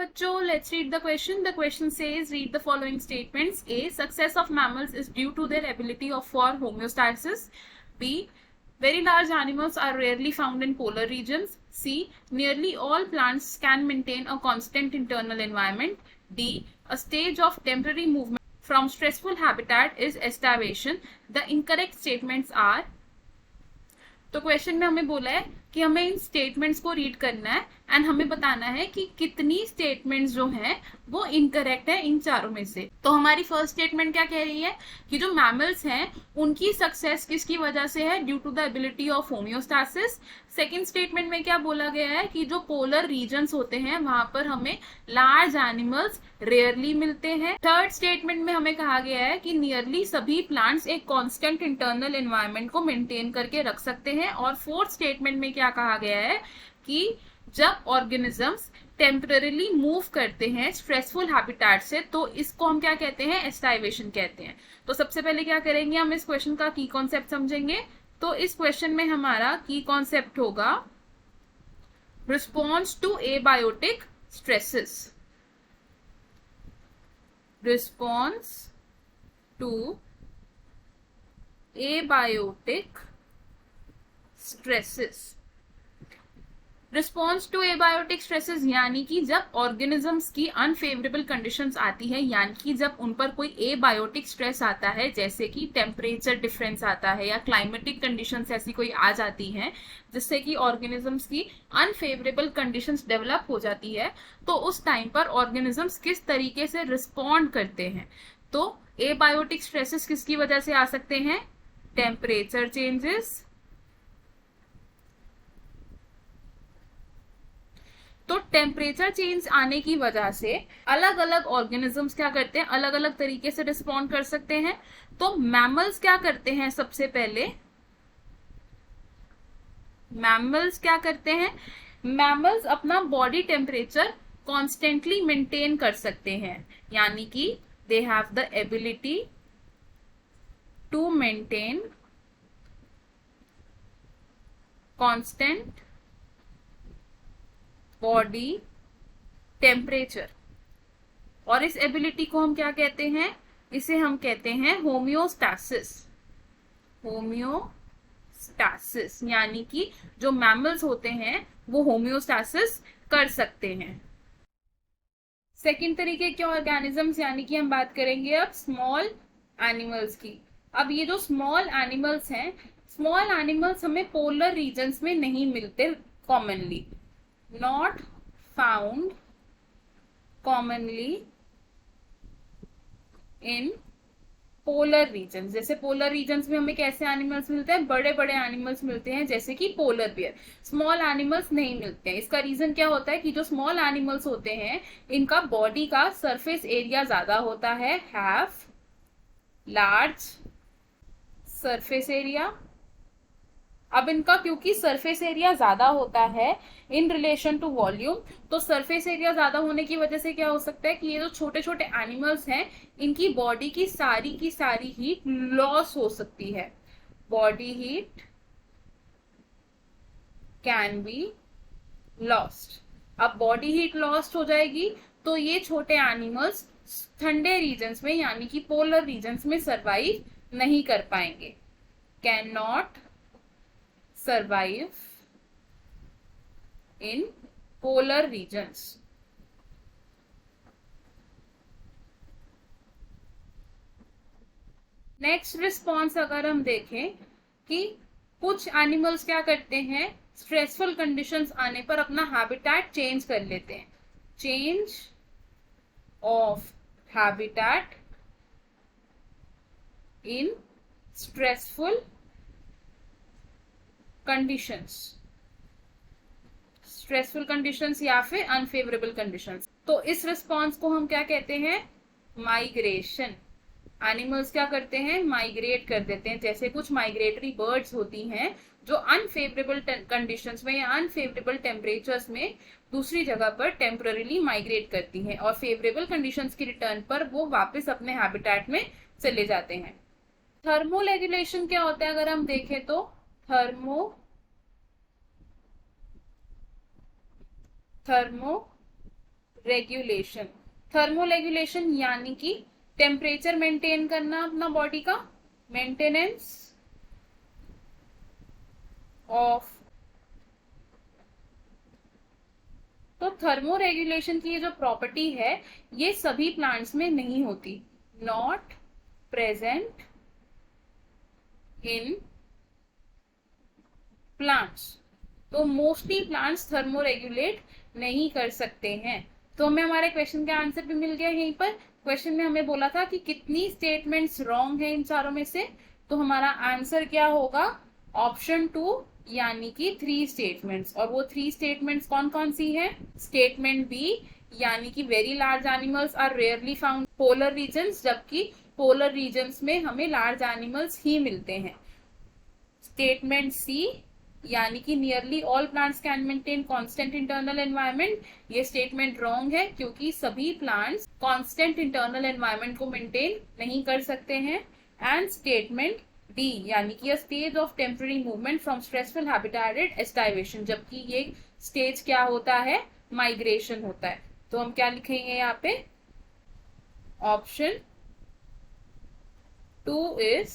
बच्चों, let's read the question. The question says, read the following statements. A, success of mammals is due to their ability for homeostasis. B, very large animals are rarely found in polar regions. C, nearly all plants can maintain a constant internal environment. D, a stage of temporary movement from stressful habitat is estivation. The incorrect statements are, तो question में हमें बोला है कि हमें इन statements को read करना है एंड हमें बताना है कि कितनी स्टेटमेंट्स जो हैं वो इनकरेक्ट है इन चारों में से। तो हमारी फर्स्ट स्टेटमेंट क्या कह रही है कि जो मैमल्स हैं उनकी सक्सेस किसकी वजह से है, due to the ability of homeostasis. Second statement में क्या बोला गया है कि जो पोलर रीजन्स होते हैं वहां पर हमें लार्ज एनिमल्स रेयरली मिलते हैं। थर्ड स्टेटमेंट में हमें कहा गया है कि नियरली सभी प्लांट्स एक कांस्टेंट इंटरनल एनवायरनमेंट को मेंटेन करके रख सकते हैं। और फोर्थ स्टेटमेंट में क्या कहा गया है कि जब ऑर्गेनिजम्स टेम्पररीली मूव करते हैं स्ट्रेसफुल हैबिटेट से तो इसको हम क्या कहते हैं, एस्टाइवेशन कहते हैं। तो सबसे पहले क्या करेंगे, हम इस क्वेश्चन का की कॉन्सेप्ट समझेंगे। तो इस क्वेश्चन में हमारा की कॉन्सेप्ट होगा response to abiotic stresses. Response to abiotic stresses. Response to abiotic stresses यानी कि जब ऑर्गेनिजम्स की अनफेवरेबल कंडीशंस आती है, यानी कि जब उन पर कोई एबायोटिक स्ट्रेस आता है, जैसे कि टेम्परेचर डिफरेंस आता है या क्लाइमेटिक कंडीशंस ऐसी कोई आ जाती हैं जिससे कि ऑर्गेनिजम्स की अनफेवरेबल कंडीशंस डेवलप हो जाती है, तो उस टाइम पर ऑर्गेनिजम्स किस तरीके से रिस्पॉन्ड करते हैं। तो एबायोटिक स्ट्रेसेस किसकी वजह से आ सकते हैं, टेम्परेचर चेंजेस। तो टेम्परेचर चेंज आने की वजह से अलग अलग ऑर्गेनिजम्स क्या करते हैं, अलग अलग तरीके से रिस्पॉन्ड कर सकते हैं। तो मैमल्स क्या करते हैं, सबसे पहले मैमल्स क्या करते हैं, मैमल्स अपना बॉडी टेम्परेचर कॉन्स्टेंटली मेंटेन कर सकते हैं, यानी कि they have the ability to maintain constant body temperature. और इस एबिलिटी को हम क्या कहते हैं, इसे हम कहते हैं होम्योस्टासिस। होम्योस्टासिस यानी कि जो मैमल्स होते हैं वो होम्योस्टासिस कर सकते हैं। सेकेंड तरीके के ऑर्गेनिजम्स यानी कि हम बात करेंगे अब स्मॉल एनिमल्स की। अब ये जो स्मॉल एनिमल्स हैं, स्मॉल एनिमल्स हमें पोलर रीजन्स में नहीं मिलते commonly, not found commonly in polar regions। जैसे पोलर रीजन्स में हमें कैसे एनिमल्स मिलते हैं, बड़े बड़े एनिमल्स मिलते हैं जैसे कि पोलर बियर। स्मॉल एनिमल्स नहीं मिलते हैं। इसका रीजन क्या होता है कि जो स्मॉल एनिमल्स होते हैं इनका बॉडी का सरफेस एरिया ज्यादा होता है, हैव लार्ज सरफेस एरिया। अब इनका क्योंकि सरफेस एरिया ज्यादा होता है इन रिलेशन टू वॉल्यूम, तो सरफेस एरिया ज्यादा होने की वजह से क्या हो सकता है कि ये जो छोटे छोटे एनिमल्स हैं इनकी बॉडी की सारी हीट लॉस हो सकती है। Body heat can be lost. अब बॉडी हीट लॉस्ट हो जाएगी तो ये छोटे एनिमल्स ठंडे रीजन्स में यानी कि पोलर रीजन्स में सर्वाइव नहीं कर पाएंगे, can not survive in polar regions। Next response अगर हम देखें कि कुछ एनिमल्स क्या करते हैं, स्ट्रेसफुल कंडीशंस आने पर अपना हैबिटेट चेंज कर लेते हैं। Change of habitat in stressful conditions, stressful conditions या फिर अनफेवरेबल कंडीशंस। तो इस रिस्पॉन्स को हम क्या कहते हैं, माइग्रेशन। एनिमल्स क्या करते हैं, माइग्रेट कर देते हैं। जैसे कुछ माइग्रेटरी बर्ड्स होती हैं जो अनफेवरेबल कंडीशंस में या अनफेवरेबल टेम्परेचर्स में दूसरी जगह पर टेम्पररीली माइग्रेट करती हैं और फेवरेबल कंडीशंस की रिटर्न पर वो वापस अपने हैबिटेट में चले जाते हैं। थर्मोरेगुलेशन क्या होता है अगर हम देखें तो, थर्मो रेगुलेशन। थर्मोरेगुलेशन यानी कि टेम्परेचर मेंटेन करना अपना बॉडी का, मेंटेनेंस ऑफ। तो थर्मोरेगुलेशन की ये जो प्रॉपर्टी है ये सभी प्लांट्स में नहीं होती, नॉट प्रेजेंट इन प्लांट्स। तो मोस्टली प्लांट्स थर्मोरेगुलेट नहीं कर सकते हैं। तो हमें हमारे क्वेश्चन का आंसर भी मिल गया यहीं पर। क्वेश्चन में हमें बोला था कि कितनी स्टेटमेंट्स रॉन्ग है इन चारों में से, तो हमारा आंसर क्या होगा, ऑप्शन 2 यानी कि 3 स्टेटमेंट्स। और वो 3 स्टेटमेंट्स कौन कौन सी है, स्टेटमेंट बी यानी कि very large animals are rarely found polar regions, जबकि पोलर रीजन्स में हमें लार्ज एनिमल्स ही मिलते हैं। स्टेटमेंट सी यानी कि nearly all plants can maintain constant internal environment, ये स्टेटमेंट रॉन्ग है क्योंकि सभी प्लांट्स कांस्टेंट इंटरनल एनवायरनमेंट को मेंटेन नहीं कर सकते हैं। एंड स्टेटमेंट डी यानी कि a stage of temporary movement from stressful habitat aestivation, जबकि ये स्टेज क्या होता है, माइग्रेशन होता है। तो हम क्या लिखेंगे यहाँ पे, option 2 is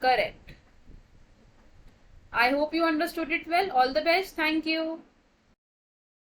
correct. I hope you understood it well. All the best. Thank you.